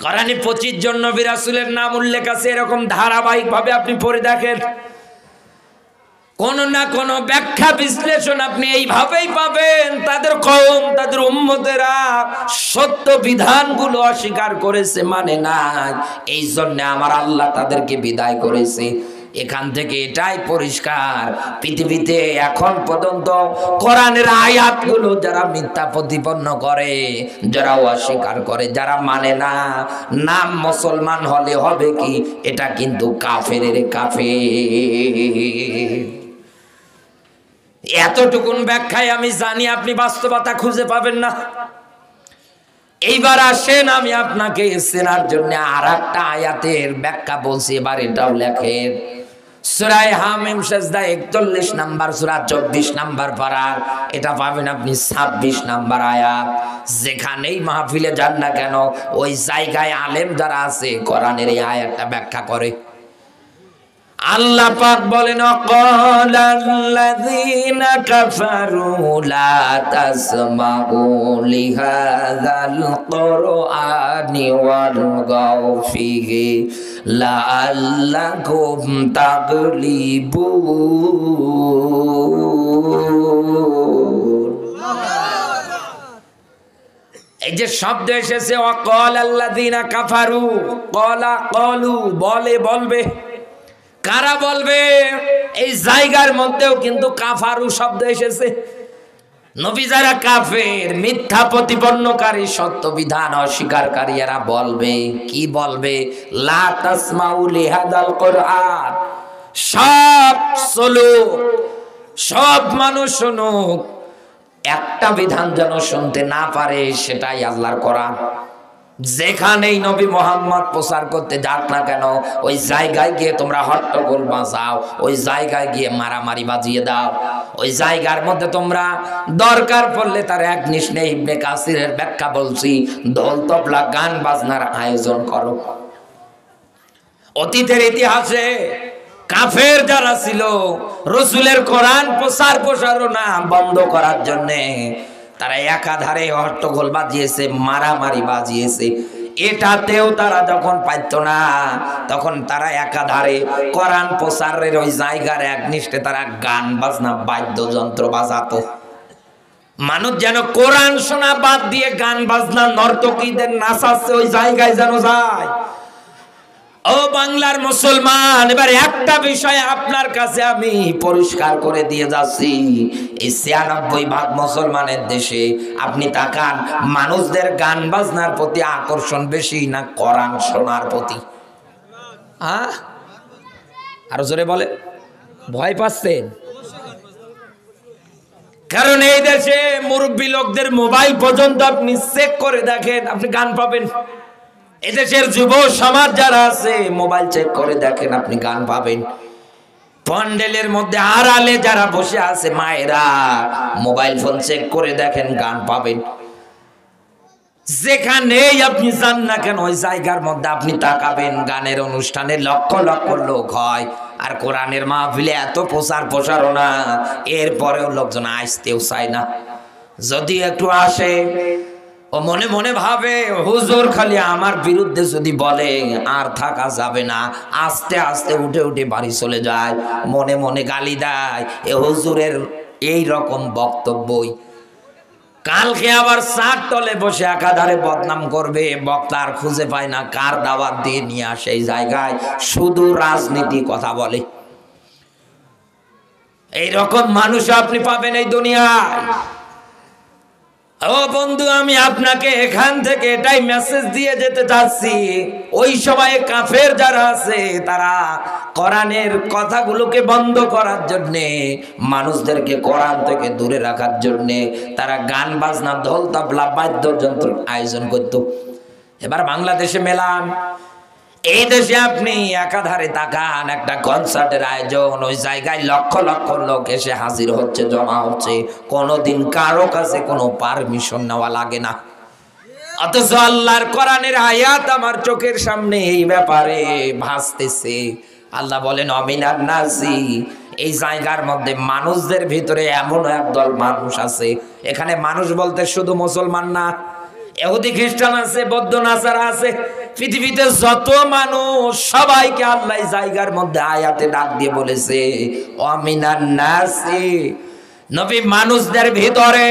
কোরআনে 25 জন নবী রাসূলের নাম উল্লেখ আছে, এরকম ধারাবাহিকভাবে আপনি পড়ে দেখেন, কোন না কোন ব্যাখ্যা বিশ্লেষণ আপনি এইভাবেই পাবেন। তাদের কওম, তাদের উম্মতেরা সত্য বিধানগুলো অস্বীকার করেছে, মানে না, এই জন্য আমার আল্লাহ তাদেরকে বিদায় করেছে। এখান থেকে এটাই পরিষ্কার, পৃথিবীতে এখন পর্যন্ত কোরআনের আয়াতগুলো যারা মিথ্যা প্রতিপন্ন করে, যারা অস্বীকার করে, যারা মানে না, নাম মুসলমান হলে হবে কি, এটা কিন্তু কাফেরের কাফের। এতটুকুন ব্যাখ্যায় আমি জানি আপনি বাস্তবতা খুঁজে পাবেন না। এইবার আসেন আমি আপনাকে চেনার জন্য আর একটা আয়াতের ব্যাখ্যা বলছি, এবার এটাও লেখেন। সূরা হামিম সিজদা 41 নাম্বার সূরা 24 নাম্বার পারার, এটা পাবেন আপনি 26 নাম্বার আয়াত। যেখানেই মাহফিলে যান না কেন, ওই জায়গায় আলেম যারা আছে কোরআনের এই আয়াতটা ব্যাখ্যা করে। আল্লাহ পাক বলেন, ক্বালাল্লাযীনা কাফারু লা তাসমাউ লিহাযাল কুরআনি ওয়ালগাউ ফীহি লাআল্লাকুম তাগলিবুন। এই যে শব্দ এসেছে ক্বালাল্লাযীনা কাফারু, ক্বালা ক্বালু, বলে, বলবে, কারা বলবে? এই জায়গার মধ্যেও কিন্তু কাফারু শব্দ এসেছে। নবী যারা কাফের, মিথ্যা প্রতিপন্নকারী, সত্য বিধান অস্বীকারী, এরা বলবে কি বলবে? লা তাসমাউ লিহাদাল কুরআন, সব চলুক, সব মানুষ শুনুক, একটা বিধান যেন শুনতে না পারে, সেটাই আল্লাহর কোরআন। যেখানেই নবী মোহাম্মদ প্রচার করতে যাক না কেন, ওই জায়গায় গিয়ে তোমরা হট্টগোল বাজাও, ওই জায়গায় গিয়ে মারামারি বাজিয়ে দাও, ওই জায়গার মধ্যে তোমরা দরকার পড়লে তার এক নিশনে ইবনে কাসিরের ব্যাখ্যা বলছি, ঢোল তবলা গান বাজনার আয়োজন করো। অতীতের ইতিহাসে কাফের যারা ছিল, রাসূলের কোরআন প্রচার প্রসারণা বন্ধ করার জন্যে তারা একাধারে হট্টগোল বাজিয়েছে, মারামারি বাজিয়েছে। এটাতেও তারা যখন পাইতো না, তখন তারা একাধারে কোরআন প্রচারের ওই জায়গার একনিষ্ঠে তারা গান বাজনা বাদ্যযন্ত্র বাজাতো। মানুষ যেন কোরআন শোনা বাদ দিয়ে গান বাজনা নর্তকীদের নাচাচ্ছে ওই জায়গায় যেন যায়। ও বাংলার মুসলমান, এবার একটা বিষয় আপনার কাছে আমি পরিষ্কার করে দিয়ে যাচ্ছি, এই ৯৬% মুসলমানের দেশে আপনি তাকান, মানুষদের গান বাজনার প্রতি আকর্ষণ বেশি না কোরআন শোনার প্রতি? আরো জোরে বলে, ভয় পাচ্ছেন? কারণ এই দেশে মুরব্বী লোকদের মোবাইল পর্যন্ত আপনি চেক করে দেখেন, আপনি গান পাবেন। এদেশের যুব সমাজ যারা আছে, মোবাইল চেক করে দেখেন, আপনি গান পাবেন। প্যান্ডেলের মধ্যে আড়ালে যারা বসে আছে মায়েরা, মোবাইল ফোন চেক করে দেখেন, গান পাবেন। যেখানেই আপনি যান না কেন, ওই জায়গার মধ্যে আপনি তাকাবেন, গানের অনুষ্ঠানে লক্ষ লক্ষ লোক হয়, আর কোরআনের মাহফিলে এত প্রচার প্রসারণা, এরপরেও লোকজন আসতেও চায় না। যদি একটু আসে, ও মনে মনে ভাবে, হুজুর খালি আমার বিরুদ্ধে যদি বলে আর থাকা যাবে না, আস্তে আস্তে উঠে উঠে বাড়ি চলে যায়, মনে মনে গালি দেয়। এ হুজুরের এই রকম বক্তব্যই কালকে আবার চার তলে বসে একাধারে বদনাম করবে, বক্তার খুঁজে পায় না, কার দাওয়াত দিয়ে নিয়ে আসে এই জায়গায়, শুধু রাজনীতি কথা বলে। এই রকম মানুষ আপনি পাবেন এই দুনিয়ায়। ও বন্ধু, আমি আপনাকে এখান থেকে এটাই মেসেজ দিয়ে যেতে চাচ্ছি, ওই সময়ে কাফের যারা আছে তারা কোরআনের কথাগুলোকে বন্ধ করার জন্যে, মানুষদেরকে কোরআন থেকে দূরে রাখার জন্যে তারা গান বাজনা, ঢোল তবলা বাদ্যযন্ত্র আয়োজন করত। এবার বাংলাদেশে মেলান, এই দেশে আপনি একাধারে তাকান, একটা কনসার্টের আয়োজন, ওই জায়গায় লক্ষ লক্ষ লোক এসে হাজির হচ্ছে, জমা হচ্ছে, কোনোদিন কারো কাছে কোনো পারমিশন নেওয়া লাগে না। অথচ আল্লাহর কোরআনের আয়াত আমার চোখের সামনে এই ব্যাপারে ভাসতেছে। আল্লাহ বলেন, অমিনান নাসি, এই জায়গার মধ্যে মানুষদের ভিতরে এমন একদল মানুষ আছে, এখানে মানুষ বলতে শুধু মুসলমান না, ইহুদি খ্রিস্টান আছে, বৌদ্ধ নাসারা আছে, পৃথিবীতে যত মানুষ সবাইকে আল্লাহ জায়গার মধ্যে আয়াতে ডাক দিয়ে বলেছে ওয়ামিনান নাসি, নবী মানুষদের ভিতরে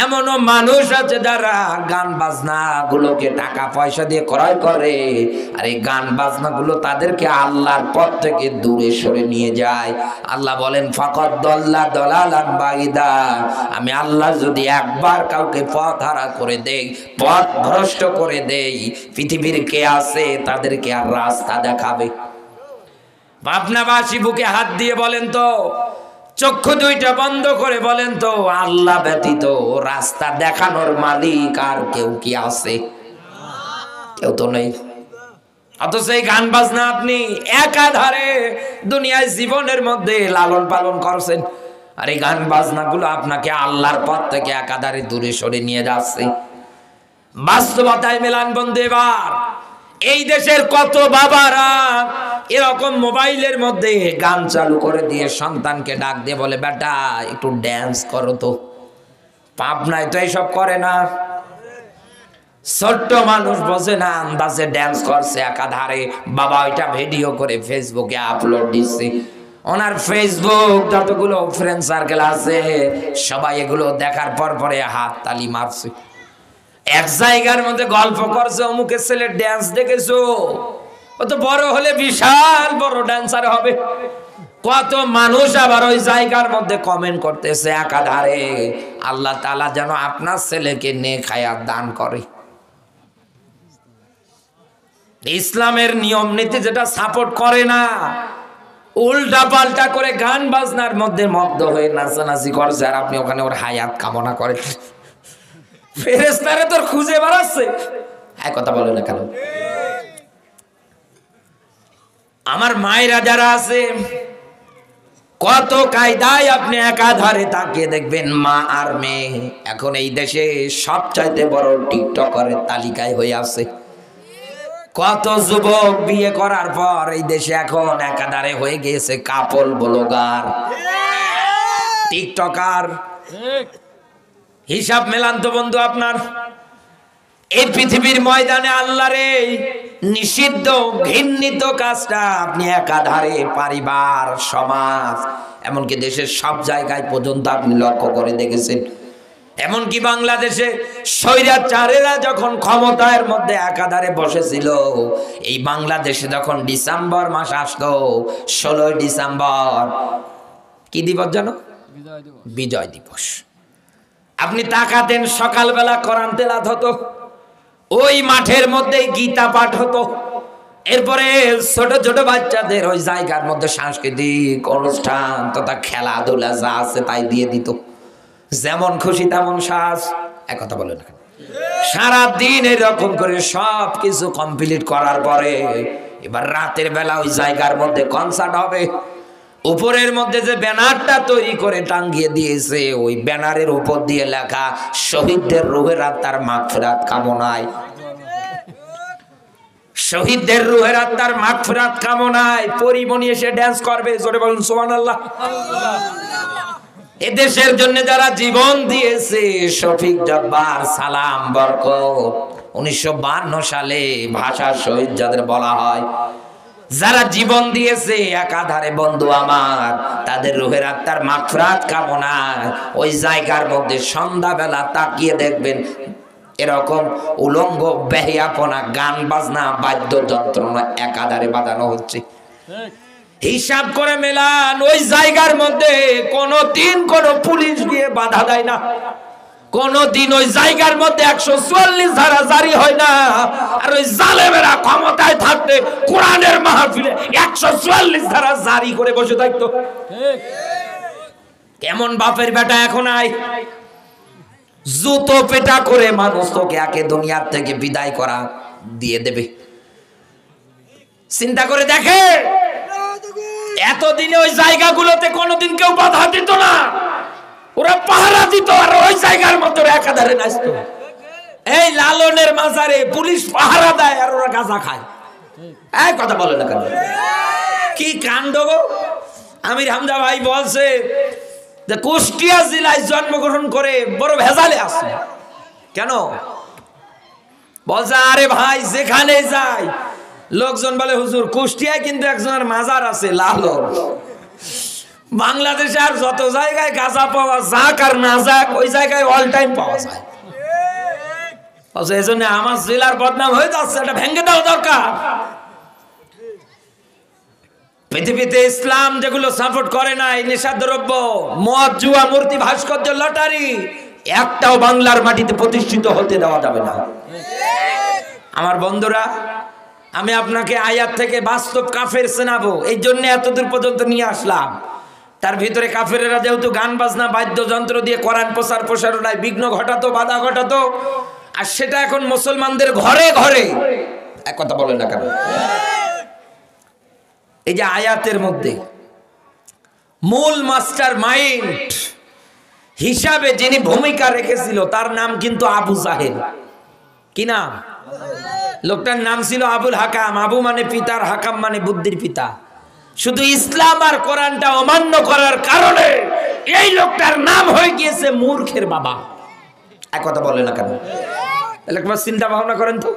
এমনও মানুষ আছে যারা গান বাজনা গুলোকে টাকা পয়সা দিয়ে ক্রয় করে, আর এই গান বাজনা গুলো তাদেরকে আল্লাহর পথ থেকে দূরে সরে নিয়ে যায়। আল্লাহ বলেন ফাকাদ দাল্লা দালালান বাঈদা, আমি আল্লাহ যদি একবার কাউকে পথ হারা করে দেই, পথ ভ্রষ্ট করে দেই, পৃথিবীর কে আছে তাদেরকে আর রাস্তা দেখাবে? পাবনাবাসী বুকে হাত দিয়ে বলেন তো, চক্ষু দুইটা বন্ধ করে বলেন তো, আল্লাহ ব্যতীত রাস্তা দেখানোর মালিক আর কেউ কি আছে? কেউ তো নেই। অথচ এই গান বাজনা আপনি একাধারে দুনিয়ায় জীবনের মধ্যে লালন পালন করছেন, আর এই গান বাজনা গুলো আপনাকে আল্লাহর পথ থেকে একাধারে দূরে সরে নিয়ে যাচ্ছে। বাস্তবতায় মেলান বন্ধু। এবার এই দেশের কত বাবারা এরকম মোবাইলের মধ্যে গান চালু করে দিয়ে সন্তানকে ডাক দিয়ে বলে বেটা একটু ড্যান্স করো তো। পাবনায় তো এইসব করে না, ছোট্ট মানুষ বোঝে না, আন্দাজে ড্যান্স করছে একাধারে। বাবা ওইটা ভিডিও করে ফেসবুকে আপলোড দিচ্ছে। ওনার ফেসবুক যতগুলো ফ্রেন্ড সার্কেল আছে সবাই এগুলো দেখার পর পরে হাত তালি মারছে। এক জায়গার মধ্যে গল্প করছে, অমুকের ছেলে ড্যান্স দেখেছো, ও তো বড় হলে বিশাল বড় ড্যান্সার হবে। কত মানুষ আবার ওই জায়গার মধ্যে কমেন্ট করতেছে একাধারে আল্লাহ তাআলা যেন আপনার ছেলেকে নেক হায়াত দান করে। ইসলামের নিয়ম নীতি যেটা সাপোর্ট করে না, উল্টা পাল্টা করে গান বাজনার মধ্যে মগ্ন হয়ে নাচানাচি করছে, আর আপনি ওখানে ওর হায়াত কামনা করেন। ফেরেশতারা তোর খুঁজে বেড়াচ্ছে, এক কথা বলে না কেন? আমার মায়েরা যারা আছে কত কায়দায় আপনি একাধারে তাকিয়ে দেখবেন মা আর মেয়ে এখন এই দেশে সবচাইতে বড় টিকটকারের তালিকায় হয়ে আছে। কত যুবক বিয়ে করার পর এই দেশে এখন একাধারে হয়ে গিয়েছে কাপল ব্লগার, টিকটকার। হিসাব মেলান তো বন্ধু আপনার। এই পৃথিবীর ময়দানে আল্লাহর নিষিদ্ধ ঘৃণিত কাজটা আপনি একাধারে পরিবার, সমাজ, এমনকি দেশের সব জায়গায় পর্যন্ত আপনি লক্ষ্য করে দেখেছেন। এমনকি বাংলাদেশে স্বৈরাচারেরা যখন ক্ষমতার মধ্যে একাধারে বসেছিল, এই বাংলাদেশে যখন ডিসেম্বর মাস আসতো, 16 ডিসেম্বর কি দিবস জানো? বিজয় দিবস। আপনি তাকাতেন সকালবেলা কোরআন তেলাওয়াত হতো, ওই মাঠের মধ্যে গীতা পাঠ হতো, এরপরে ছোট ছোট বাচ্চাদের ওই জায়গার মধ্যে সাংস্কৃতিক অনুষ্ঠান তথা খেলাধুলা যা আছে তাই দিয়ে দিত, যেমন খুশি তেমন সাজ। এক কথা বলে না, সারাদিন এরকম করে সব কিছু কমপ্লিট করার পরে এবার রাতের বেলা ওই জায়গার মধ্যে কনসার্ট হবে। উপরের মধ্যে যে ব্যানারটা তৈরি করে টাঙ্গিয়ে দিয়েছে, ওই ব্যানারের উপর দিয়ে লেখা শহীদদের রুহের আত্মার মাগফিরাত কামনায়। শহীদদের রুহের আত্মার মাগফিরাত কামনায় পরিমণি এসে ড্যান্স করবে। জোরে বলুন সুবহানাল্লাহ। এদেশের জন্য যারা জীবন দিয়েছে, শফিক জব্বার, সালাম, বরকত, 1952 সালে ভাষা শহীদ যাদের বলা হয়, যারা জীবন দিয়েছে একাধারে বন্ধু আমার, তাদের রুহের আত্মার মাগফিরাত কামনায় ওই জায়গার মধ্যে সন্ধ্যাবেলা তাকিয়ে দেখবেন এরকম উলঙ্গ বেহিয়াপনা গান বাজনা বাদ্যযন্ত্র একাধারে বাজানো হচ্ছে। হিসাব করে মেলান, ওই জায়গার মধ্যে কোনদিন কোন পুলিশ গিয়ে বাধা দেয় না, কোনদিন ওই জায়গার মধ্যে 144 ধারা জারি হয় না। আর ওই জালেমেরা ক্ষমতায় থাকতে কোরআনের মাহফিলে 144 ধারা জারি করে বসে থাকতো। কেমন বাপের বেটা এখন আয়, জুতো পেটা করে মানুষ তোকে একে দুনিয়ার থেকে বিদায় করা দিয়ে দেবে। চিন্তা করে দেখে, এতদিনে ওই জায়গাগুলোতে কোনোদিন কেউ বাধা দিত না, ওরা পাহারা দিত, আর ওই জায়গার মধ্যে একাধারে নাচতো। এই লালনের মাজারে পুলিশ পাহারা দেয় আর ওরা গাঁজা খায়। এই কথা বলে না কেন? কি কাণ্ড গো! আমির হামজা ভাই বলছে যে কুষ্টিয়া জেলায় জন্মগ্রহণ করে বড় ভেজালে আছে। কেন? বলছে আরে ভাই যেখানে যাই লোকজন বলে হুজুর কুষ্টিয়ায় কিন্তু একজনের মাজার আছে লালন। বাংলাদেশে আর যত জায়গায় গাঁজা পাওয়া যাক আর না যাক ওই জায়গায় অল টাইম পাওয়া যায়। এই জন্য আমার জেলার বদনাম হয়ে যাচ্ছে, এটা ভেঙে দেওয়া দরকার। পৃথিবীতে ইসলাম যেগুলো সাপোর্ট করে না, এই নেশাদ্রব্য, মদ, জুয়া, মূর্তি, ভাস্কর্য, লটারি, একটাও বাংলার মাটিতে প্রতিষ্ঠিত হতে দেওয়া যাবে না। আমার বন্ধুরা, আমি আপনাকে আয়াত থেকে বাস্তব কাফের চেনাবো, এই জন্য এতদূর পর্যন্ত নিয়ে আসলাম। তার ভিতরে কাফেরেরা যেহেতু গান বাজনা বাদ্যযন্ত্র দিয়ে কোরআন প্রচার প্রসারণায় বিঘ্ন ঘটাতো, বাধা ঘটাতো, আর সেটা এখন মুসলমানদের ঘরে ঘরে, এক কথা বলেন না কেন? এই যে আয়াতের মধ্যে মূল মাস্টার মাইন্ড হিসাবে যিনি ভূমিকা রেখেছিল তার নাম কিন্তু আবু জাহেল। কি নাম? লোকটার নাম ছিল আবুল হাকাম। আবু মানে পিতার, হাকাম মানে বুদ্ধির পিতা। শুধু ইসলাম আর কোরআনটা অমান্য করার কারণে এই লোকটার নাম হয়ে গিয়েছে মূর্খের বাবা। এক কথা বলে না কেন? তাহলে একবার চিন্তা ভাবনা করেন তো,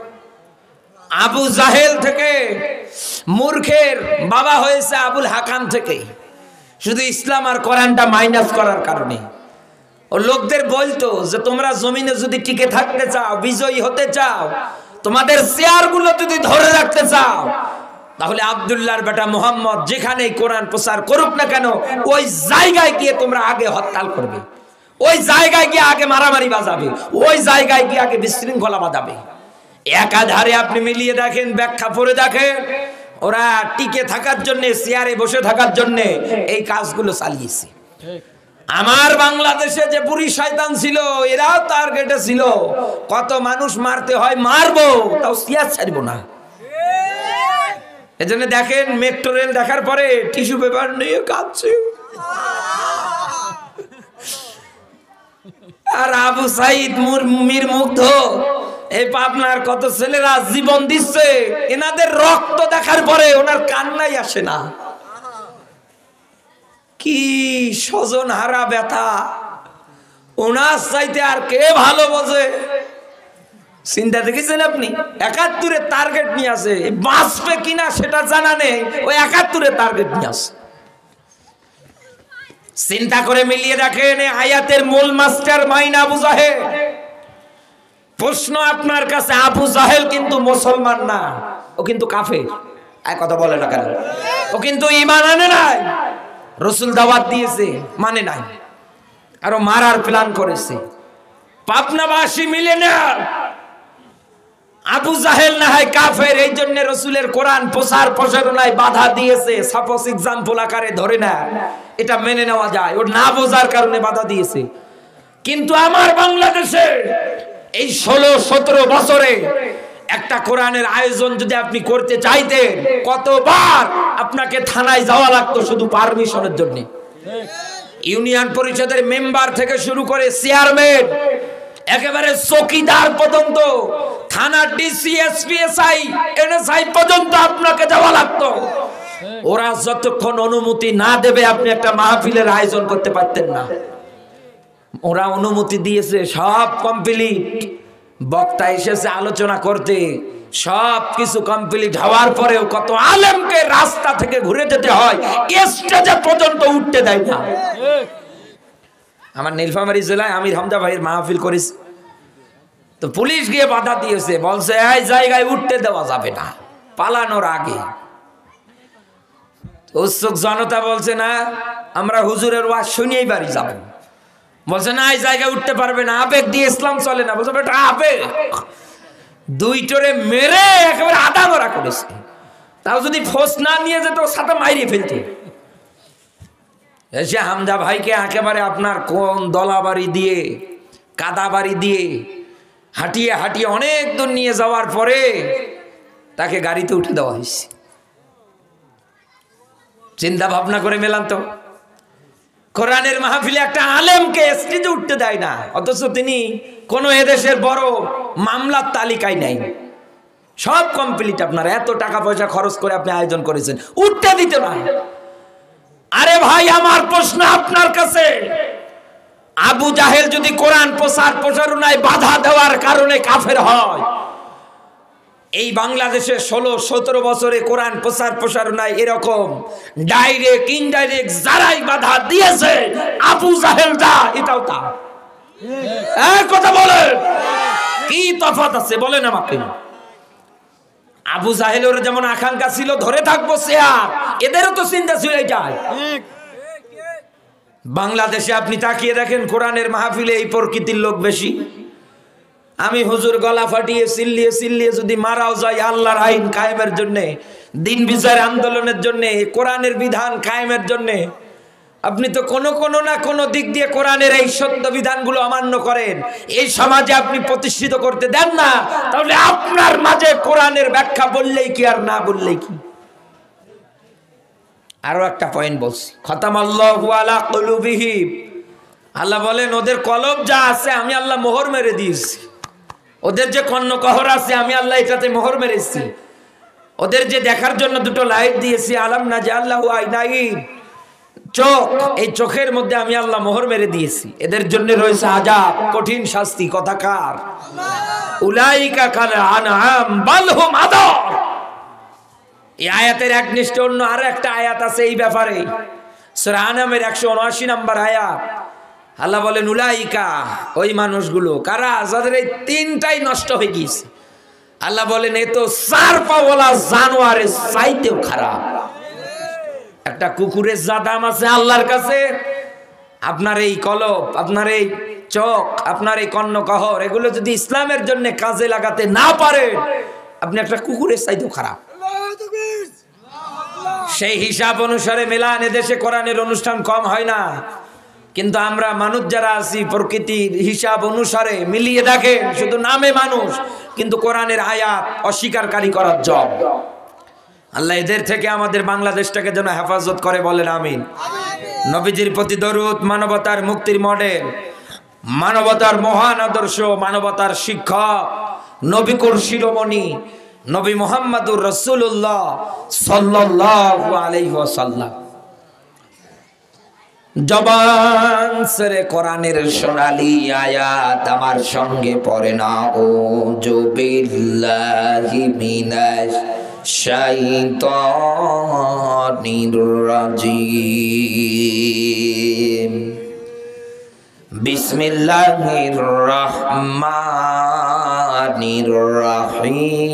আবু জাহেল থেকে মূর্খের বাবা হয়েছে আবুল হাকাম থেকে, শুধু ইসলাম আর কোরআনটা মাইনাস করার কারণে। ও লোকদের বলতো যে তোমরা জমিনে যদি টিকে থাকতে চাও, বিজয়ী হতে চাও, তোমাদের চেয়ারগুলো যদি ধরে রাখতে চাও, তাহলে আব্দুল্লাহর বেটা মুহাম্মদ যেখানেই কোরআন প্রচার করুক না কেন ওই জায়গায় গিয়ে তোমরা আগে হরতাল করবে, ওই জায়গায় গিয়ে আগে মারামারি বাজাবে, ওই জায়গায় গিয়ে আগে বিশৃঙ্খলা বাজাবে। একাধারে আপনি মিলিয়ে দেখেন, ব্যাখ্যা পড়ে দেখেন, ওরা টিকে থাকার জন্য, চেয়ারে বসে থাকার জন্য এই কাজগুলো চালিয়েছে। আমার বাংলাদেশে যে বুড়ি শয়তান ছিল, এরাও টার্গেটে ছিল। কত মানুষ মারতে হয় মারবো, তাও চেয়ার ছাড়বো না। এজন্য দেখেন মেট্রো রেল দেখার পরে টিস্যু পেপার নিয়ে কাঁদছে। আর আবু সাইদ মীর মুগ্ধ, এই পাবনার কত ছেলেরা জীবন দিচ্ছে, এনাদের রক্ত দেখার পরে ওনার কান্নাই আসে না। কি স্বজন হারা ব্যথা, ওনার চাইতে আর কে ভালো বোঝে? চিন্তা দেখেছেন আপনি? ৭১-এর টার্গেট নিয়ে আসে, বাঁচবে কিনা সেটা জানা নেই, ওই ৭১-এর টার্গেট নিয়ে আসে। চিন্তা করে মিলিয়ে দেখেন, আয়াতের মূল মাস্টার মাইন্ড আবু জাহেল। প্রশ্ন আপনার কাছে, আবু জাহেল কিন্তু মুসলমান না, ও কিন্তু কাফের। এক কথা বলে না কেন? ও কিন্তু ঈমান আনে নাই, রাসূল দাওয়াত দিয়েছে মানে নাই, আরো মারার প্ল্যান করেছে। পাবনাবাসী মিলে না, আবু জাহেল না হয় কাফের, এই জন্য রাসূলের কোরআন প্রচার প্রসারণায় বাধা দিয়েছে। সাপোজ এক্সাম্পল আকারে ধরে না, এটা মেনে নেওয়া যায়, ও না বোঝার কারণে বাধা দিয়েছে। কিন্তু আমার বাংলাদেশে এই ১৬-১৭ বছরে একটা কোরআনের আয়োজন যদি আপনি করতে চাইতেন, কতবার আপনাকে থানায় যাওয়া লাগতো শুধু পারমিশনের জন্য। ইউনিয়ন পরিষদের মেম্বার থেকে শুরু করে চেয়ারম্যান, একেবারে চৌকিদার পর্যন্ত, থানার ডিসি, এসপি, এসআই, এনএসআই পর্যন্ত আপনাকে যাওয়া লাগতো। ওরা যতক্ষণ অনুমতি না দেবে আপনি একটা মাহফিলের আয়োজন করতে পারতেন না। ওরা অনুমতি দিয়েছে, সব কমপ্লিট, বক্তা এসেছে আলোচনা করতে, সব কিছু কমপ্লিট হওয়ার পরেও কত আলেমকে রাস্তা থেকে ঘুরে যেতে হয়, স্টেজে পর্যন্ত উঠতে দেয় না। আমার নীলফামারী জেলায় আমির হামজা ভাইয়ের মাহফিল করেছে, তো পুলিশ গিয়ে বাধা দিয়েছে, বলছে এই জায়গায় উঠতে দেওয়া যাবে না, পালানোর আগে। উৎসুক জনতা বলছে না, আমরা হুজুরের ওয়াজ শুনিয়েই বাড়ি যাব। বলছে না, এই জায়গায় উঠতে পারবে না, আবেগ দিয়ে ইসলাম চলে না। বলছে বেটা আবেগ, দুইটোরে মেরে একেবারে আদা ধরা করেছে, তাও যদি ফোর্স না নিয়ে যেত সাথে মাইরিয়ে ফেলতো। এসে হামজা ভাইকে একেবারে আপনার কোন দলাবাড়ি দিয়ে, কাদাবাড়ি দিয়ে হাঁটিয়ে হাঁটিয়ে অনেক দূর নিয়ে যাওয়ার পরে তাকে গাড়িতে উঠে দেওয়া হয়েছে। চিন্তা ভাবনা করে মেলান তো, কোরআনের মাহফিলে একটা আলেমকে স্টেজে উঠতে দেয় না, অথচ তিনি কোন এদেশের বড় মামলার তালিকায় নাই, সব কমপ্লিট। আপনার এত টাকা পয়সা খরচ করে আপনি আয়োজন করেছেন, উঠতে দিতে না। আরে ভাই, আমার প্রশ্ন আপনার কাছে, আবু জাহেল যদি কোরআন প্রচার প্রসারণায় বাধা দেওয়ার কারণে কাফের হয়, এই বাংলাদেশে 16-17 বছরে কোরআন প্রচার প্রসারণায় এরকম ডাইরেক্ট ইনডাইরেক্ট যারাই বাধা দিয়েছে, আবু জাহেল দা এটাও তা। কথা বলেন, কি তফাৎ আছে বলেন আমাকে? আবু জাহেলের যেমন আকাঙ্ক্ষা ছিল ধরে থাকবো চেয়ার, এদেরও তো চিন্তা ছিল এটাই। বাংলাদেশে আপনি তাকিয়ে দেখেন, কোরআনের মাহফিলে এই প্রকৃতির লোক বেশি। আমি হুজুর গলা ফাটিয়ে চিল্লিয়ে চিল্লিয়ে যদি মারাও যাই আল্লাহর আইন কায়েমের জন্য, দিন বিচার আন্দোলনের জন্য, কোরআনের বিধান কায়েমের জন্য, আপনি তো কোনো না কোনো দিক দিয়ে কোরআনের এই সত্য বিধানগুলো অমান্য করেন, এই সমাজে আপনি প্রতিষ্ঠিত করতে দেন না, তাহলে আপনার মাঝে কোরআনের ব্যাখ্যা বললেই কি আর না বললেই কি? আরো একটা পয়েন্ট বলছি, খতামাল্লাহু আলা কুলুবিহিম, আল্লাহ বলেন ওদের কলব যা আছে আমি আল্লাহ মোহর মেরে দিয়েছি। ওদের যে কর্ণকহর আছে আমি আল্লাহ এটাতে মোহর মেরেছি। ওদের যে দেখার জন্য দুটো লাইট দিয়েছি, আলাম না যে আল্লাহ আইনাইন, চোখ, এই চোখের মধ্যে আমি আল্লাহ মোহর মেরে দিয়েছি। এদের জন্য রয়েছে আযাব, কঠিন শাস্তি। কথাকার উলাইকা কাল আনআম বাল হুম আদাল। এই আয়াতের একনিষ্ঠ অন্য আরো একটা আয়াত আছে এই ব্যাপারে, সূরা আনামের 179 নম্বর আয়াত। আল্লাহ বলেন উলাইকা, ওই মানুষগুলো কারা, যাদের এই তিনটাই নষ্ট হয়ে গিয়েছে। আল্লাহ বলেন এ তো চার পাওয়ালা জানোয়ারের চাইতেও খারাপ। একটা কুকুরের যা দাম আছে আল্লাহর কাছে, আপনার এই কলব, আপনার এই চোখ, আপনার এই কর্ণকহর, এগুলো যদি ইসলামের জন্য কাজে লাগাতে না পারেন, আপনি একটা কুকুরের চাইতেও খারাপ। সেই হিসাব অনুসারে মেলান এদেশে কোরআনের অনুষ্ঠান কম হয় না, কিন্তু আমরা মানুষ যারা আছি প্রকৃতির হিসাব অনুসারে মিলিয়ে দেখেন, শুধু নামে মানুষ কিন্তু কোরআনের আয়াত অস্বীকারী করার জব। আল্লাহ এদের থেকে আমাদের বাংলাদেশটাকে যেন হেফাজত করে, বলেন আমিন। নবীজির প্রতি দরুদ, মানবতার মুক্তির মডেল, মানবতার মহান আদর্শ, মানবতার শিক্ষক, নবিকুর শিরোমণি নবী মুহাম্মদুর রাসূলুল্লাহ সাল্লাল্লাহু আলাইহি ওয়াসাল্লাম। জবান সেরে কোরআনের সোনালী আয়াত আমার সঙ্গে পড়ে না। ও বিল্লাহি মিনাশ শাইতানির রাজিম। বিসমিল্লাহির রহমানির রহিম।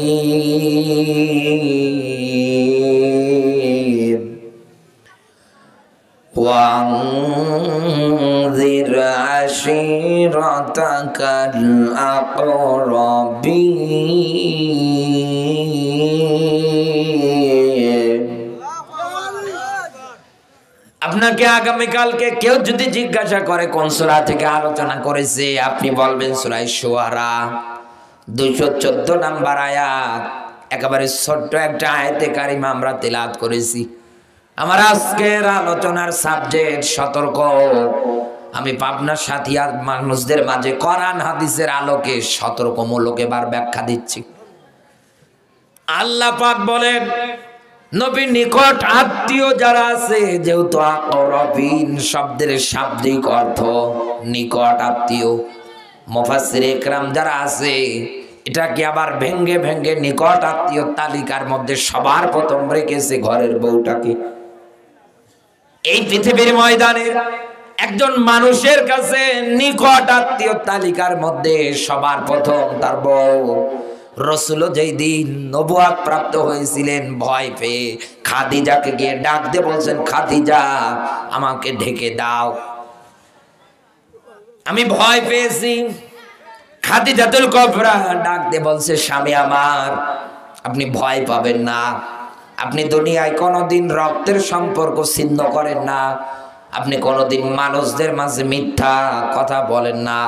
وأنذر عشيرتك الأقربين। আপনাকে আগামীকালকে কেউ যদি জিজ্ঞাসা করে কোন সূরা থেকে আলোচনা করেছে, আপনি বলবেন সূরা শুআরা 214 নম্বর আয়াত। একেবারে ছোট্ট একটা আয়াতে কারিমা আমরা তেলাওয়াত করেছি। আমার আজকের আলোচনার সাবজেক্ট সতর্ক। আমি পাবনার সাথিয়ার মানুষদের মাঝে কোরআন হাদিসের আলোকে সতর্কমূলক এবার ব্যাখ্যা দিচ্ছি। আল্লাহ পাক বলেন নবীর নিকট আত্মীয় যারা আছে, যেহেতু আকরাবিন শব্দের শাব্দিক অর্থ নিকট আত্মীয়, মুফাসসির ইকরাম যারা আছে এটাকে আবার ভেঙ্গে ভেঙ্গে নিকট আত্মীয় তালিকার মধ্যে সবার প্রথম রেখেছে ঘরের বউটাকে। এই পৃথিবীর ময়দানে একজন মানুষের কাছে নিকট আত্মীয় তালিকার মধ্যে সবার প্রথম তার বউ। রাসূল যেই দিন নবুয়ত প্রাপ্ত হয়েছিলেন, ভয় পেয়ে খাদিজাকে গিয়ে ডাক দিয়ে বলছেন, খাদিজা আমাকে ঢেকে দাও, আমি ভয় পেয়েছি। খাদিজাতুল কুবরা ডাক দিয়ে বলছে, স্বামী আমার আপনি ভয় পাবেন না, আপনি দুনিয়ায় কোনোদিন রক্তের সম্পর্ক ছিন্ন করেন না, আপনি কোনোদিন মানুষদের মাঝে মিথ্যা কথা বলেন না।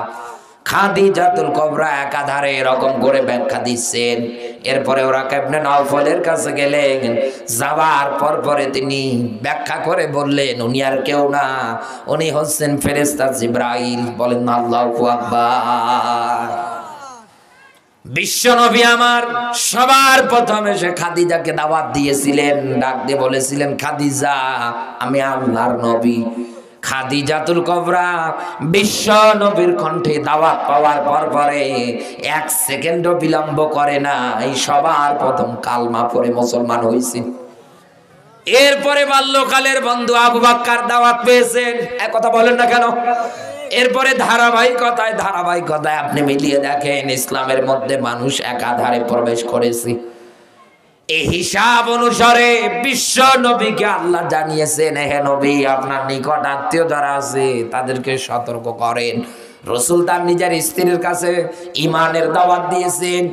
খাদিজাতুল কুবরা একাধারে এরকম করে ব্যাখ্যা দিচ্ছেন। এরপরে ওরা ইবনে নওফলের কাছে গেলেন, যাওয়ার পরে তিনি ব্যাখ্যা করে বললেন উনি আর কেউ না, উনি হচ্ছেন ফেরেশতা জিবরাইল। বলেন আল্লাহু আকবার। বিশ্বনবী আমার সবার প্রথমে সে খাদিজাকে দাওয়াত দিয়েছিলেন, ডাক দিয়ে বলেছিলেন, খাদিজা আমি আল্লাহর নবী। খাদিজাতুল কুবরা বিশ্ব নবীর কণ্ঠে দাওয়াত পাওয়ার পরে 1 সেকেন্ডও বিলম্ব করে না, এই সবার প্রথম কালমা পড়ে মুসলমান হয়েছেন। এরপরে বাল্যকালের বন্ধু আবু বকর দাওয়াত পেয়েছেন, এক কথা বলেন না কেন? এরপরে ধারাবাহিকতায় আপনি মিলিয়ে দেখেন ইসলামের মধ্যে মানুষ একাধারে প্রবেশ করেছে। এই হিসাব অনুসারে বিশ্ব নবীকে আল্লাহ জানিয়েছেন, হে নবী আপনার নিকট আত্মীয় যারা আছে তাদেরকে সতর্ক করেন। রাসূল তার নিজের স্ত্রীর কাছে ঈমানের দাওয়াত দিয়েছেন।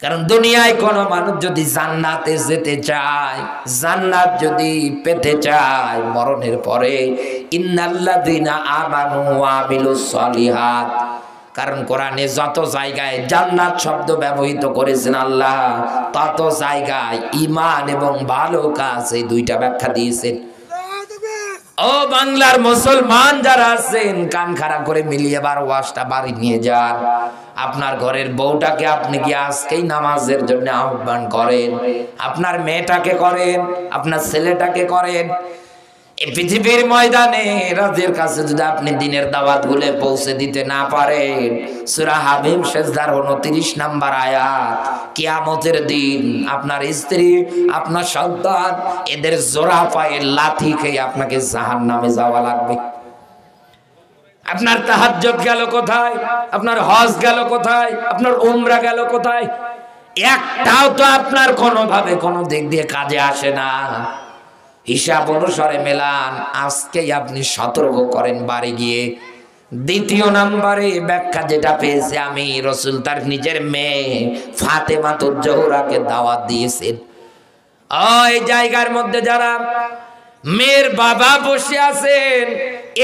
কারণ দুনিয়ায় কোনো মানুষ যদি জান্নাতে যেতে চায়, জান্নাত যদি পেতে চায়, মরণের পরে ইন্নাল্লাযীনা আমানু ওয়া আমিলুস সলিহাত, কারণ কোরআনে যত জায়গায় জান্নাত শব্দ ব্যবহৃত করেছেন আল্লাহ, তত জায়গায় ঈমান এবং ভালো কাজ এই দুইটা ব্যাখ্যা দিয়েছেন। ও বাংলার মুসলমান যারা আছেন, কান খাড়া করে মিলিয়ে বার ওয়াজটা বাড়ি নিয়ে যান। আপনার ঘরের বউটাকে আপনি কি আজকেই নামাজের জন্য আহ্বান করেন? আপনার মেয়েটাকে করেন, আপনার ছেলেটাকে করেন। এই পৃথিবীর ময়দানে রাজের কাছে যদি আপনি দিনের দাওয়াত গুলে পৌঁছে দিতে না পারেন, সূরা হামিম সেজদার 29 নম্বর আয়াত, কিয়ামতের দিন আপনার স্ত্রী, আপনার সন্তান এদের জোড়া পায়ে লাথি খেয়ে আপনাকে জাহান্নামে যাওয়া লাগবে। আপনার তাহাজ্জুদ গেল কোথায়? আপনার হজ গেল কোথায়? আপনার উমরা গেল কোথায়? একটাও তো আপনার কোনোভাবে কোনো দিক দিয়ে কাজে আসে না। হিসাব অনুসারে মেলান, আজকেই আপনি সতর্ক করেন বাড়ি গিয়ে। দ্বিতীয় নম্বরে ব্যাখ্যা যেটা পেয়েছে আমি, রাসূল তার নিজের মেয়ে ফাতেমাতুজ জোহরাকে দাওয়াত দিয়েছেন। এই জায়গার মধ্যে যারা মেয়ের বাবা বসে আছেন,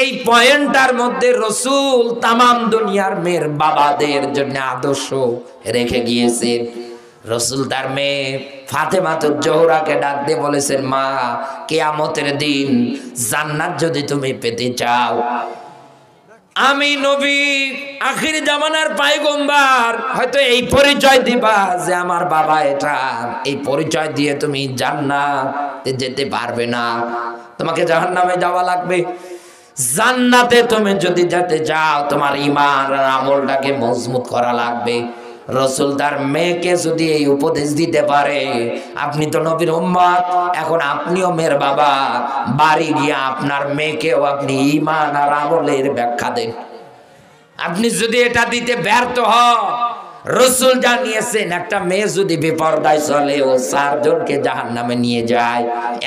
এই পয়েন্টটার মধ্যে রাসূল তামাম দুনিয়ার মেয়ের বাবাদের জন্য আদর্শ রেখে গিয়েছেন। রাসূল তার মেয়ে ফাতেমাতুজ জোহরাকে ডাক দিয়ে বলেছেন, মা, কিয়ামতের দিন জান্নাত যদি তুমি পেতে চাও, আমি নবী আখির জামানার পয়গম্বর, হয়তো এই পরিচয় দিবা যে আমার বাবা এটা, এই পরিচয় দিয়ে তুমি জান্নাতে যেতে পারবে না, তোমাকে জাহান্নামে যাওয়া লাগবে। জান্নাতে তুমি যদি যেতে চাও, তোমার ঈমান আর আমলটাকে মজবুত করা লাগবে। রাসূল তার মেয়েকে যদি এই উপদেশ দিতে পারে, আপনি তো নবীর উম্মত, এখন আপনিও মেয়ের বাবা, বাড়ি গিয়ে আপনার মেয়েকেও আপনি ঈমান আর আমলের ব্যাখ্যা দেন। আপনি যদি এটা দিতে ব্যর্থ হন, রাসূল জানিয়েছেন একটা মেয়ে যদি বেপরদায় চলে, ও 4 জনকে জাহান্নামে নিয়ে যায়।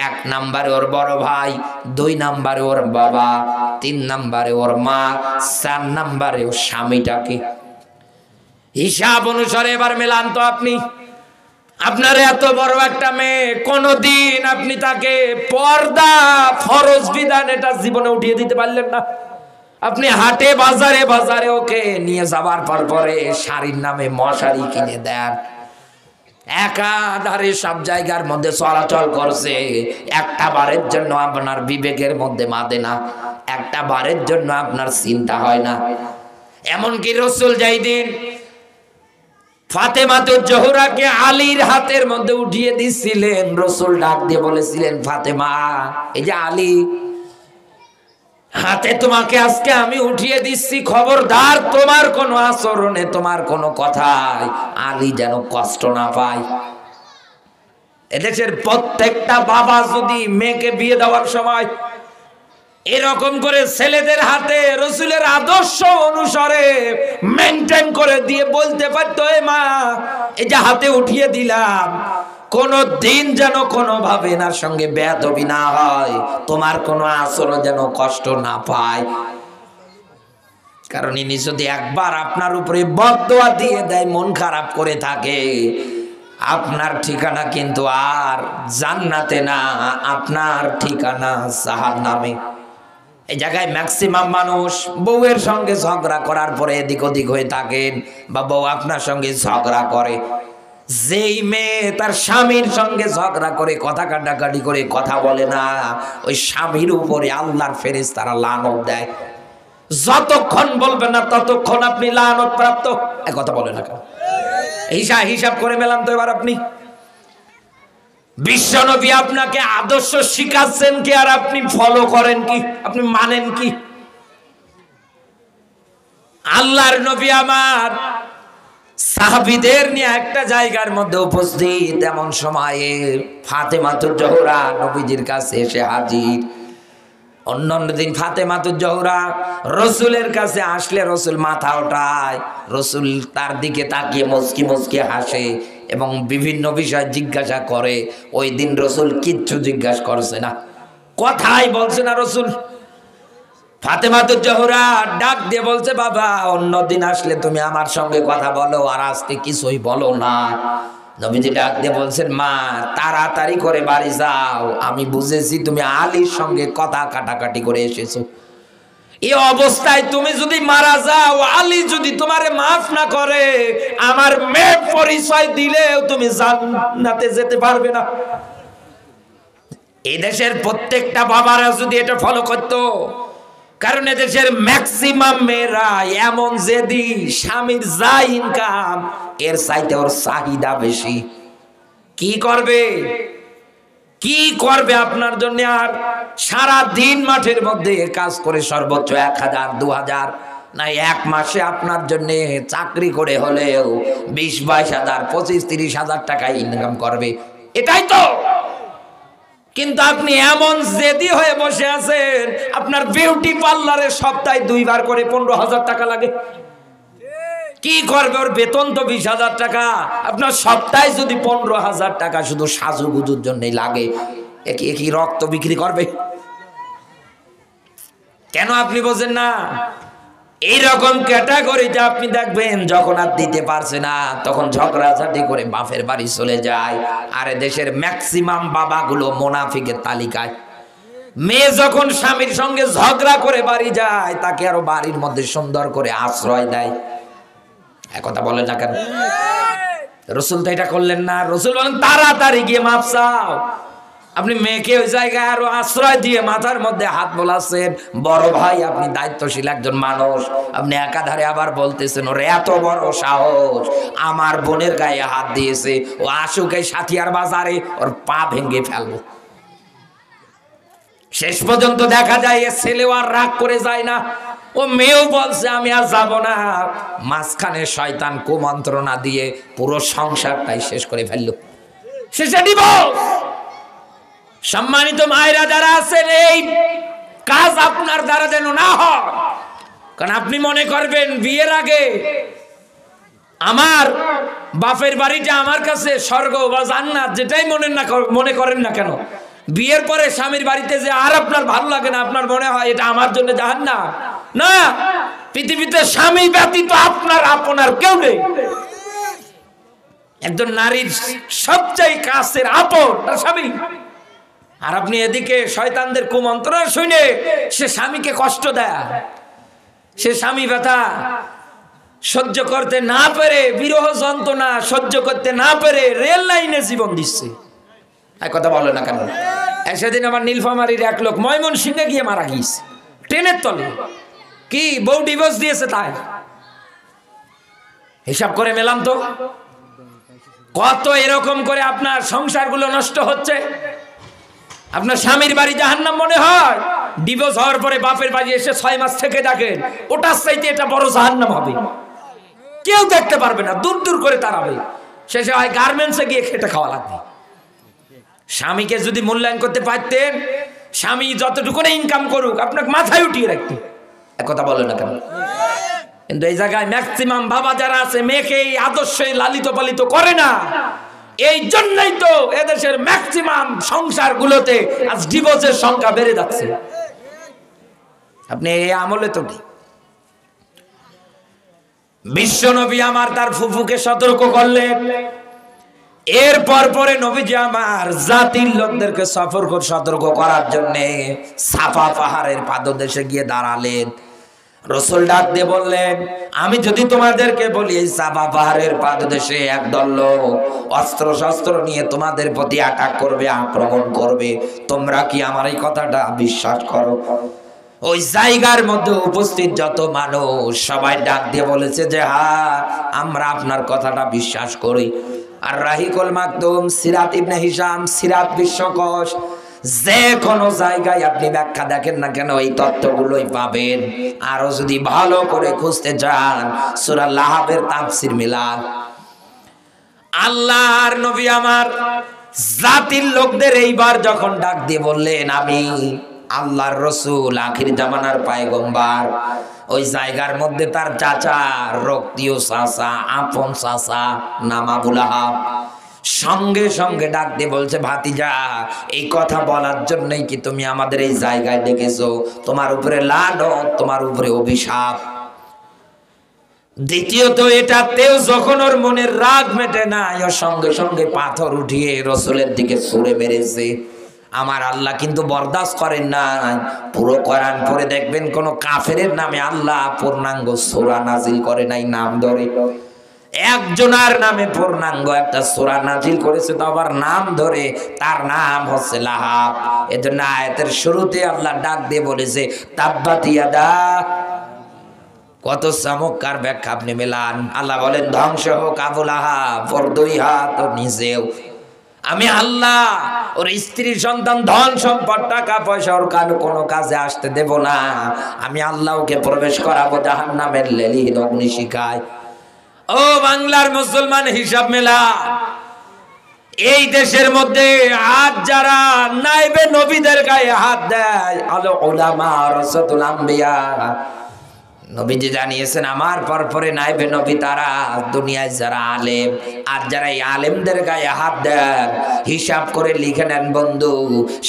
1 নম্বরে ওর বড় ভাই, 2 নম্বরে ওর বাবা, 3 নম্বরে ওর মা, 4 নম্বরে ওর স্বামীটাকে। হিসাব অনুসারে এবার মেলান তো আপনি, আপনার এত বড় একটা মেয়ে, কোনদিন আপনি তাকে পর্দা ফরজ বিধান এটা জীবনে উঠিয়ে দিতে পারলেন না। আপনি হাটে বাজারে ওকে নিয়ে যাবার পরে শাড়ির নামে মশারি কিনে দেন, একাধারে সব জায়গার মধ্যে চলাচল করছে। একটা বারের জন্য আপনার বিবেকের মধ্যে বাঁধে না, একটা বারের জন্য আপনার চিন্তা হয় না। এমনকি রাসূল যাই দিন ফাতেমাতুজ জোহরাকে আলীর হাতের মধ্যে উঠিয়ে দিছিলেন, রাসূল ডাক দিয়ে বলেছিলেন, ফাতেমা, এই যে আলী হাতে তোমাকে আজকে আমি উঠিয়ে দিচ্ছি, খবরদার তোমার কোনো আচরণে, তোমার কোনো কথায় আলী যেন কষ্ট না পায়। এদেশের প্রত্যেকটা বাবা যদি মেয়েকে বিয়ে দেওয়ার সময় এরকম করে ছেলেদের হাতে রাসূলের আদর্শ অনুসারে মেনটেন করে দিয়ে বলতে পারতো, এ মা, এই যে হাতে উঠিয়ে দিলাম, কোন দিন যেন কোনোভাবে এনার সঙ্গে বেয়াদবি না হয়, তোমার কোনো আচরণ যেন কষ্ট না পায়। কারণ ইনি যদি একবার আপনার উপরে বদদোয়া দিয়ে দেয়, মন খারাপ করে থাকে, আপনার ঠিকানা কিন্তু আর জান্নাতে না, আপনার ঠিকানা জাহান্নামে। এই জায়গায় ম্যাক্সিমাম মানুষ বউয়ের সঙ্গে ঝগড়া করার পরে এদিক ওদিক হয়ে থাকেন, বা বউ আপনার সঙ্গে ঝগড়া করে। যেই মেয়ে তার স্বামীর সঙ্গে ঝগড়া করে, কথা কাটাকাটি করে, কথা বলে না, ওই স্বামীর উপরে আল্লাহর ফেরেশতারা লানত দেয়। যতক্ষণ বলবে না ততক্ষণ আপনি লানত প্রাপ্ত। কথা বলে না কেন? হিসাব করে মেলাম তো এবার আপনি। বিশ্বনবী আপনাকে আদর্শ শিখাচ্ছেন কি, আর আপনি ফলো করেন কি, আপনি মানেন কি? আল্লাহর নবী আমার সাহাবীদের নিয়ে একটা জায়গার মধ্যে উপস্থিত, এমন সময়ে ফাতেমাতুজ জোহরা নবীজির কাছে এসে হাজির। অন্যান্য দিন ফাতেমাতুজ জোহরা রসুলের কাছে আসলে রসুল মাথা ওঠায়, রসুল তার দিকে তাকিয়ে মুচকি মুচকি হাসে এবং বিভিন্ন বিষয় জিজ্ঞাসা করে। ওই দিন রসুল কিচ্ছু জিজ্ঞাসা করছে না, কথাই বলছে না রসুল। ফাতেমাতুজ জোহরা ডাক দিয়ে বলছে, বাবা অন্যদিন আসলে তুমি আমার সঙ্গে কথা বলো, আর আজকে কিছুই বলো না। নবীজি ডাক দিয়ে বলছেন, মা তাড়াতাড়ি করে বাড়ি যাও, আমি বুঝেছি তুমি আলীর সঙ্গে কথা কাটাকাটি করে এসেছো। এই অবস্থায় তুমি যদি মারা যাও, আলী যদি তোমারে মাফ না করে, আমার মেয়ে পরিচয় দিলেও তুমি জান্নাতে যেতে পারবে না। এই দেশের প্রত্যেকটা বাবারা যদি এটা ফলো করতো, কারণ এদেশের ম্যাক্সিমাম মেয়েরা এমন জেদি, স্বামীর যা ইনকাম এর চাইতে ওর চাহিদা বেশি। কি করবে, কি করবে আপনার জন্য? আর সারা দিন মাঠের মধ্যে কাজ করে সর্বোচ্চ 1000 2000 না, এক মাসে আপনার জন্য চাকরি করে হলেও 20-22 হাজার 25-30 হাজার টাকা ইনকাম করবে, এটাই তো। কিন্তু আপনি এমন জেদি হয়ে বসে আছেন, আপনার বিউটি পার্লারে সপ্তাহে 2 বার করে 15,000 টাকা লাগে। কি করবে? ওর বেতন তো 20,000 টাকা, আপনার সপ্তাহে যদি 15,000 টাকা শুধু সাজুগুজুর জন্যই লাগে, কি রক্ত বিক্রি করবে? কেন আপনি বোঝেন না? এইরকম ক্যাটাগরিতে আপনি দেখবেন যখন আর দিতে পারছে না তখন ঝগড়াঝাটি করে বাপের বাড়ি চলে যায়। আর দেশের ম্যাক্সিমাম বাবাগুলো মুনাফিকের তালিকায়। মেয়ে যখন স্বামীর সঙ্গে ঝগড়া করে বাড়ি যায়, তাকে আরো বাড়ির মধ্যে সুন্দর করে আশ্রয় দেয়। একথা বলেন না কেন? রসুল তো এটা করলেন না। রসুল বলেন তাড়াতাড়ি গিয়ে মাপ চাও। আপনি মেয়েকে ওই জায়গায় আরো আশ্রয় দিয়ে মাথার মধ্যে হাত বোলাচ্ছেন। বড় ভাই, আপনি দায়িত্বশীল একজন মানুষ, আপনি একাধারে আবার বলতেছেন ওর এত বড় সাহস, আমার বোনের গায়ে হাত দিয়েছে, ও আসুক এই সাথিয়ার বাজারে, ওর পা ভেঙে ফেলবো। শেষ পর্যন্ত দেখা যায় এ ছেলেও আর রাগ করে যায় না, ও মেয়েও বলছে আমি আর যাব না। মাঝখানে শয়তান কুমন্ত্রণা দিয়ে পুরো সংসারটাই শেষ করে ফেললো। শেষে ডিভোর্স। সম্মানিত মায়েরা যারা আছেন, এই কাজ আপনার দ্বারা যেন না হয়। কারণ আপনি মনে করবেন বিয়ের আগে আমার বাপের বাড়িটা আমার কাছে স্বর্গ বা জান্নাত, যেটাই মনে করেন না কেন, বিয়ের পরে স্বামীর বাড়িতে যে আর আপনার ভালো লাগে না, আপনার মনে হয় এটা আমার জন্য জাহান্নাম। না, পৃথিবীতে স্বামী ব্যতীত আপনার আপনার কেউ নেই। একজন নারীর সবচেয়ে কাছের আপন তার স্বামী। আর আপনি এদিকে শয়তানদের কুমন্ত্রণা শুনে সে স্বামীকে কষ্ট দেয়, সে স্বামী ব্যথা সহ্য করতে না পেরে, বিরহ যন্ত্রণা সহ্য করতে না পেরে রেল লাইনে জীবন দিচ্ছে। এক কথা বলে না কেন? সেদিন আমার নীলফামারীর এক লোক ময়মনসিংহে গিয়ে মারা গিয়েছে ট্রেনের তলে। কি বউ ডিভোর্স দিয়েছে তাই? হিসাব করে মেলাম তো কত এরকম করে আপনার সংসারগুলো নষ্ট হচ্ছে। আপনার স্বামীর বাড়ি জাহান্নাম মনে হয়, ডিভোর্স হওয়ার পরে বাপের বাড়ি এসে 6 মাস থেকে দেখেন, ওটার চাইতে এটা বড় জাহান্নাম হবে। কেউ দেখতে পারবে না, দূর দূর করে তাড়াবে। শেষে হয় গার্মেন্টসে গিয়ে খেটে খাওয়া লাগবে। স্বামীকে যদি মূল্যায়ন করতে পারতেন, স্বামী যতটুকু ইনকাম করুক আপনাকে মাথায় উঠিয়ে রাখতে। এক কথা বলে না কেন? কিন্তু এই জায়গায় ম্যাক্সিমাম বাবা যারা আছে, মেয়েকে এই আদর্শে লালিত পালিত করে না। এই জন্যই তো এদেশের ম্যাক্সিমাম সংসারগুলোতে আজ ডিভোর্সের সংখ্যা বেড়ে যাচ্ছে। আপনি এই আমলে তো বিশ্বনবী আমার তার ফুফুকে সতর্ক করলেন। এরপর পরে নবীজি আমার জাতির লোকদেরকে সতর্ক করার জন্য সাফা পাহাড়ের পাদদেশে গিয়ে দাঁড়ালেন। রসুল ডাক দিয়ে বললেন, আমি যদি তোমাদেরকে বলি এই সাফা পাহাড়ের পাদদেশে একদল লোক অস্ত্র শস্ত্র নিয়ে তোমাদের প্রতি অ্যাটাক করবে, আক্রমণ করবে, তোমরা কি আমার এই কথাটা বিশ্বাস করো? ওই জায়গার মধ্যে উপস্থিত যত মানুষ সবাই ডাক দিয়ে বলেছে যে হ্যাঁ, আমরা আপনার কথাটা বিশ্বাস করি। আর রাহিকুল মাকতুম, সিরাত ইবনে হিশাম, সিরাত বিশ্বকোষ, যে কোনো জায়গায় আপনি ব্যাখ্যা দেখেন না কেন এই তত্ত্বগুলোই পাবেন। আরো যদি ভালো করে খুঁজতে চান সূরা লাহাবের তাফসীর মিলান। আল্লাহর নবী আমার জাতির লোকদের এইবার যখন ডাক দিয়ে বললেন আমি আল্লাহর রসুল, আখির জামানার পয়গম্বর, ওই জায়গার মধ্যে তার চাচা, রক্তীয় চাচা, আপন চাচা নাম আবু লাহাব সঙ্গে সঙ্গে ডাক দিয়ে বলছে, ভাতিজা এই কথা বলার জন্যই কি তুমি আমাদের এই জায়গায় ডেকেছো? তোমার উপরে লানত, তোমার উপরে অভিশাপ। দ্বিতীয়ত এটাতেও যখন ওর মনের রাগ মেটে না, ওর সঙ্গে সঙ্গে পাথর উঠিয়ে রসুলের দিকে ছুঁড়ে মেরেছে। আমার আল্লাহ কিন্তু বরদাস্ত করেন না। পুরো কোরআন পড়ে দেখবেন কোন কাফেরের নামে আল্লাহ পূর্ণাঙ্গ সূরা নাজিল করে নাই নাম ধরে। একজনের নামে পূর্ণাঙ্গ একটা সূরা নাজিল করেছে, তো আবার নাম ধরে, তার নাম হচ্ছে লাহাব। এজন্য আয়াতের শুরুতে আল্লাহ ডাক দিয়ে বলেছে তাব্বাত ইয়াদা। কত চমৎকার ব্যাখ্যা আপনি মেলান। আল্লাহ বলেন ধ্বংস হোক আবু লাহাব, ওর দুই হাত, ও নিজেও। আমি আল্লাহ ওর স্ত্রী সন্তান ধন সম্পদ টাকা পয়সা ওর কোনো কাজে আসতে দেব না। আমি আল্লাহ ওকে প্রবেশ করাবো জাহান্নামের লেলিহীন অগ্নিশিখায়। ও বাংলার মুসলমান হিসাব মেলা, এই দেশের মধ্যে আজ যারা নাইবে নবীদের গায়ে হাত দেয়, আলো উলামা রাসাতুল আম্বিয়া, নবীজি জানিয়েছেন আমার পরপরে নাইবে নবী তারা দুনিয়ায় যারা আলেম, আর যারা এই আলেমদের গায়ে হাত দেন, হিসাব করে লিখে নেন বন্ধু,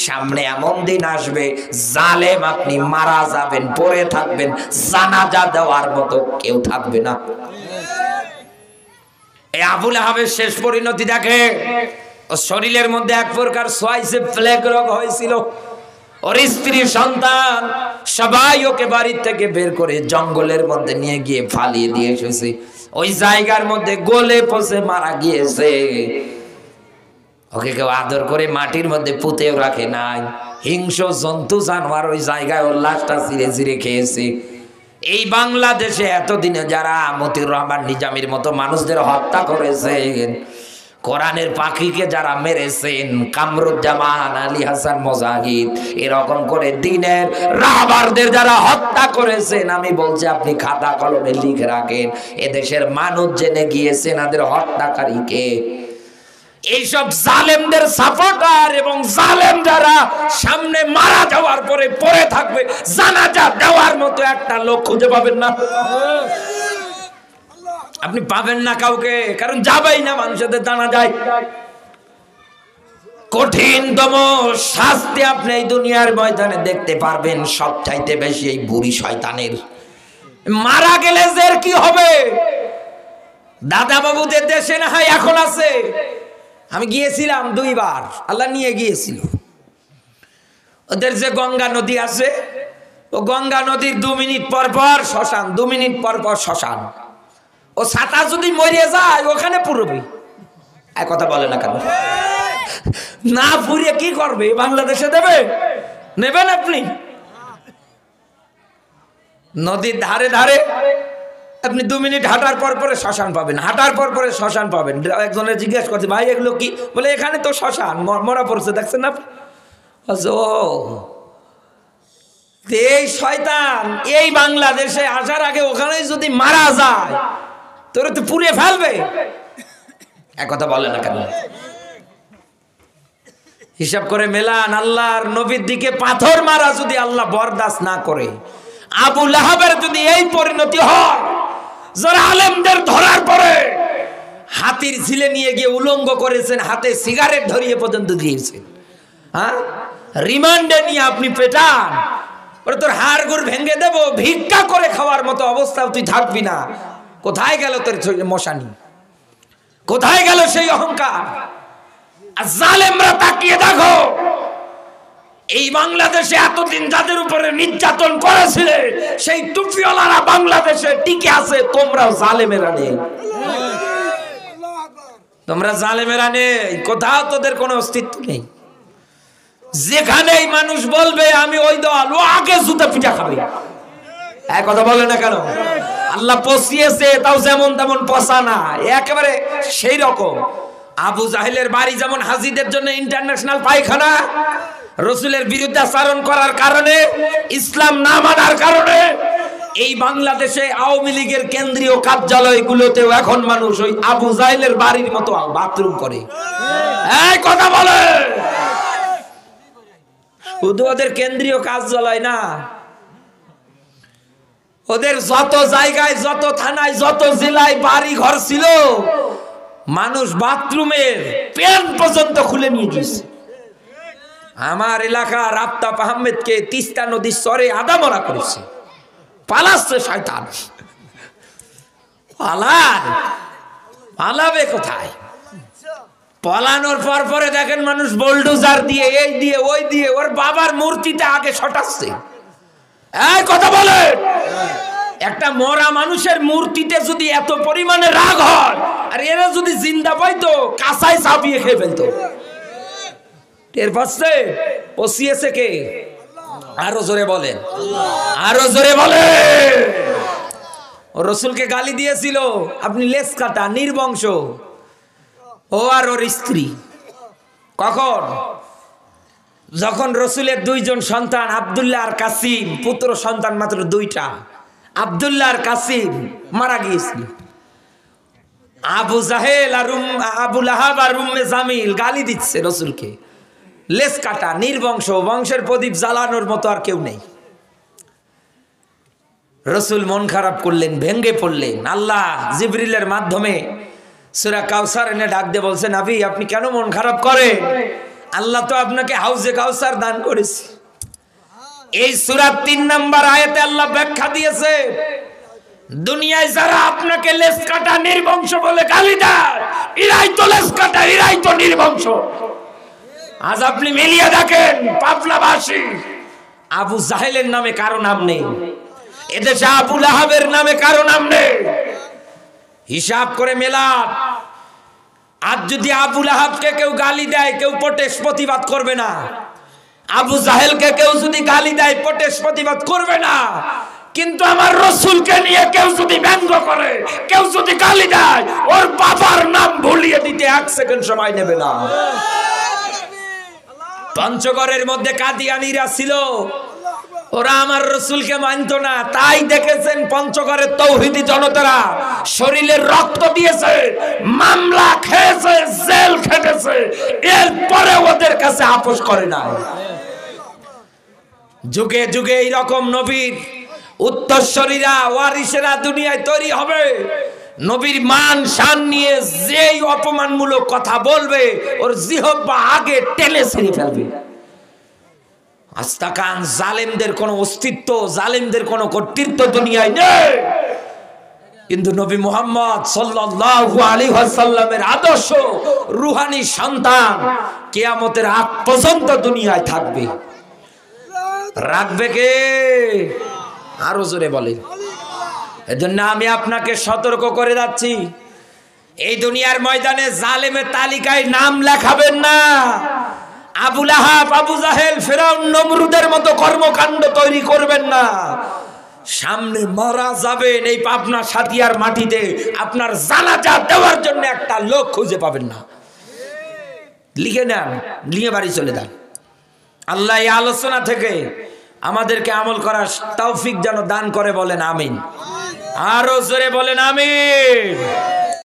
সামনে এমন দিন আসবে জালেম আপনি মারা যাবেন, পড়ে থাকবেন, জানাজা দেওয়ার মতো কেউ থাকবে না। এই আবু লাহাবের শেষ পরিণতি দেখে, ও শরীরের মধ্যে এক প্রকার সোয়াইসে প্লেগ রোগ হয়েছিল। ওর স্ত্রী সন্তান সবাই ওকে বাড়ির থেকে বের করে জঙ্গলের মধ্যে নিয়ে গিয়ে ফালিয়ে দিয়ে এসেছে। ওই জায়গার মধ্যে গলে পচে মারা গিয়েছে। ওকে কেউ আদর করে মাটির মধ্যে পুঁতেও রাখে নাই। হিংস্র জন্তু জানোয়ার ওই জায়গায় ওর লাশটা চিরে চিরে খেয়েছে। এই বাংলাদেশে এতদিনে যারা মতিউর রহমান নিজামীর মতো মানুষদের হত্যা করেছেন, কোরআনের পাখিকে যারা মেরেছেন, কামরুজ্জামান, আলী হাসান মুজাহিদ, এরকম করে দিনের রাহবারদের যারা হত্যা করেছেন, আমি বলছি আপনি খাতা কলমে লিখে রাখেন, এদেশের মানুষ জেনে গিয়েছেন এদের হত্যাকারীকে। এইসব জালেমদের সাপোর্টার এবং জালেম যারা সামনে মারা যাওয়ার পরে পড়ে থাকবে, জানাজা দেওয়ার মতো একটা লোক খুঁজে পাবেন না। আপনি পাবেন না কাউকে, কারণ যাবেই না মানুষদের জানা যায়। কঠিনতম শাস্তি আপনি এই দুনিয়ার ময়দানে দেখতে পারবেন সবচাইতে বেশি এই বুড়ি শয়তানের। মারা গেলে এর কি হবে? দাদা বাবুদের দেশে না হয় এখন আছে, আমি গিয়েছিলাম 2 বার, আল্লাহ নিয়ে গিয়েছিল। ওদের যে গঙ্গা নদী আছে, ও গঙ্গা নদীর 2 মিনিট পর পর শ্মশান, 2 মিনিট পর পর শ্মশান। ও ছাতা যদি মরে যায় ওখানে পুরবে। এক কথা বলে না কেন? না পুড়িয়ে কি করবে? বাংলাদেশে দেবে? নেবেন আপনি? নদীর ধারে ধারে আপনি 2 মিনিট হাঁটার পর পরে শ্মশান পাবেন, হাঁটার পর পরে শ্মশান পাবেন। একজনের জিজ্ঞেস করছে, ভাই এগুলো কি? বলে এখানে তো শ্মশান, মরা পড়ছে, দেখছেন না? ও এই শয়তান এই বাংলাদেশে আসার আগে ওখানে যদি মারা যায় তোরে তো পুড়িয়ে ফেলবে। এক কথা বলে না কেন? হিসাব করে মেলান। আল্লাহর নবীর দিকে পাথর মারা যদি আল্লাহ বরদাস্ত না করে, আবু লাহাবের যদি এই পরিণতি হয়, যারা আলেমদের ধরার পরে হাতির ঝিলে নিয়ে গিয়ে উলঙ্গ করেছেন, হাতে সিগারেট ধরিয়ে পর্যন্ত দিয়েছেন, হ্যাঁ, রিমান্ডে নিয়ে আপনি পেটান, ওরা তোর হাড় গুড় ভেঙে দেব, ভিক্ষা করে খাওয়ার মতো অবস্থা তুই থাকবি না। কোথায় গেল তোর মশানি? কোথায় গেল সেই অহংকার? আর জালেমরা তাকিয়ে দেখো, এই বাংলাদেশে এতদিন যাদের উপরে নির্যাতন করেছিলে সেই টুপিওয়ালারা বাংলাদেশে টিকে আছে, তোমরাও জালেমেরা নেই। তোমরা জালেমেরা নেই, কোথাও তোদের কোনো অস্তিত্ব নেই। যেখানেই মানুষ বলবে আমি ওই দল, ও আগে জুতা পিঠা খাবে। এক কথা বলে না কেন? আল্লাহ পচিয়েছে, তাও যেমন তেমন পচা না, একেবারে সেই রকম। আবু জাহেলের বাড়ি যেমন হাজিদের জন্য ইন্টারন্যাশনাল পায়খানা, রসুলের বিরুদ্ধাচরণ করার কারণে, ইসলাম না মানার কারণে এই বাংলাদেশে আওয়ামী লীগের কেন্দ্রীয় কার্যালয়গুলোতেও এখন মানুষ ওই আবু জাহেলের বাড়ির মতো বাথরুম করে। এই কথা বলে, শুধু ওদের কেন্দ্রীয় কার্যালয় না, ওদের যত জায়গায়, যত থানায়, যত জেলায় বাড়ি ঘর ছিল, মানুষ বাথরুমের প্যান পর্যন্ত খুলে নিয়ে গেছে। আমার এলাকার আফতাব আহমেদকে তিস্তা নদীর চরে আদামরা করেছে। পালাচ্ছে শয়তান, পালাবে কোথায়? পালানোর পর পরে দেখেন মানুষ বোলডোজার দিয়ে, এই দিয়ে, ওই দিয়ে ওর বাবার মূর্তিতে আগে সটাচ্ছে। এই কথা বলে, একটা মরা মানুষের মূর্তিতে যদি এত পরিমাণে রাগ হয়, আর এরা যদি জিন্দা পাইতো কাঁচায় চাপিয়ে খেয়ে ফেলতো। টের পাচ্ছে পচিয়েছে কে? আরো জোরে বলেন, আরো জোরে বলে। রসুলকে গালি দিয়েছিল আপনি লেজ কাটা, নির্বংশ। ও আর ওর স্ত্রী কখন? যখন রসুলের দুইজন সন্তান আব্দুল্লাহ আর কাসিম, পুত্র সন্তান মাত্র দুইটা, আব্দুল্লাহ আর কাসিম মারা গিয়েছিল। আবু জাহেল আর আবু লাহাব আর উম্মে জামিল গালি দিচ্ছে রসুলকে, লেজ কাটা, নির্বংশ, বংশের প্রদীপ জ্বালানোর মতো আর কেউ নেই। রসুল মন খারাপ করলেন, ভেঙ্গে পড়লেন। আল্লাহ জিবরিলের মাধ্যমে সূরা কাউসার এনে ডাক দিয়ে বলছেন, নবী আপনি কেন মন খারাপ করেন? আল্লাহ তো আপনাকে হাউজে কাউসার দান করেছে। এই সূরা 3 নম্বর আয়াতে আল্লাহ ব্যাখ্যা দিয়েছে, দুনিয়ায় যারা আপনাকে লেজ কাটা, নির্বংশ বলে গালি দেয়, এরাই তো লেজ কাটা, এরাই তো নির্বংশ। আজ আপনি মিলিয়ে দেখেন, পাবনাবাসী আবু জাহেলের নামে কারো নাম নেই, এদেশে আবু লাহাবের নামে কারো নাম নেই। হিসাব করে মেলান। আজ যদি আবু লাহাবকে কেউ গালি দেয়, কেউ প্রোটেস্ট প্রতিবাদ করবে না। আবু জাহেলকে কেউ যদি গালি দেয়, প্রোটেস্ট প্রতিবাদ করবে না। কিন্তু আমার রসুলকে নিয়ে কেউ যদি ব্যঙ্গ করে, কেউ যদি গালি দেয়, ওর বাবার নাম ভুলিয়ে দিতে 1 সেকেন্ড সময় নেবে না। পঞ্চগড়ের মধ্যে কাদিয়ানীরা ছিল, ওরা আমার রসুলকে মানত না। তাই দেখেছেন পঞ্চগড়ের তৌহিদি জনতারা শরীরের রক্ত দিয়েছে, মামলা খেয়েছে, জেল খেটেছে, এরপরে ওদের কাছে আপোষ করে না। যুগে যুগে এইরকম নবীর উত্তরসূরিরা, ওয়ারিসেরা দুনিয়ায় তৈরি হবে। নবীর মান শান নিয়ে যেই অপমানমূলক কথা বলবে, ওর জিহ্বা আগে টেনে ছিঁড়ে ফেলবে। আস্তাকান জালেমদের কোনো অস্তিত্ব, জালেমদের কোনো কর্তৃত্ব দুনিয়ায় নেই। কিন্তু নবী মুহাম্মদ সাল্লাল্লাহু আলাইহি ওয়াসাল্লামের আদর্শ রূহানী সন্তান কিয়ামতের আগ পর্যন্ত দুনিয়ায় থাকবে। রাখবে কে? আরো জোরে বলেন। এজন্য আমি আপনাকে সতর্ক করে যাচ্ছি, এই দুনিয়ার ময়দানে জালেমের তালিকায় নাম লেখাবেন না। আবু লাহাব, আবু জাহেল, ফিরআউন, নমরুদের মতো কর্মকাণ্ড তৈরি করবেন না। সামনে মারা যাবেন, এই পাবনা সাতিয়ার মাটিতে আপনার জানাজা দেওয়ার জন্য একটা লোক খুঁজে পাবেন না। লিখে নেন, নিয়ে বাড়ি চলে যান। আল্লাহ এই আলোচনা থেকে আমাদেরকে আমল করার তৌফিক যেন দান করে, বলেন আমিন। আরো জোরে বলেন আমিন।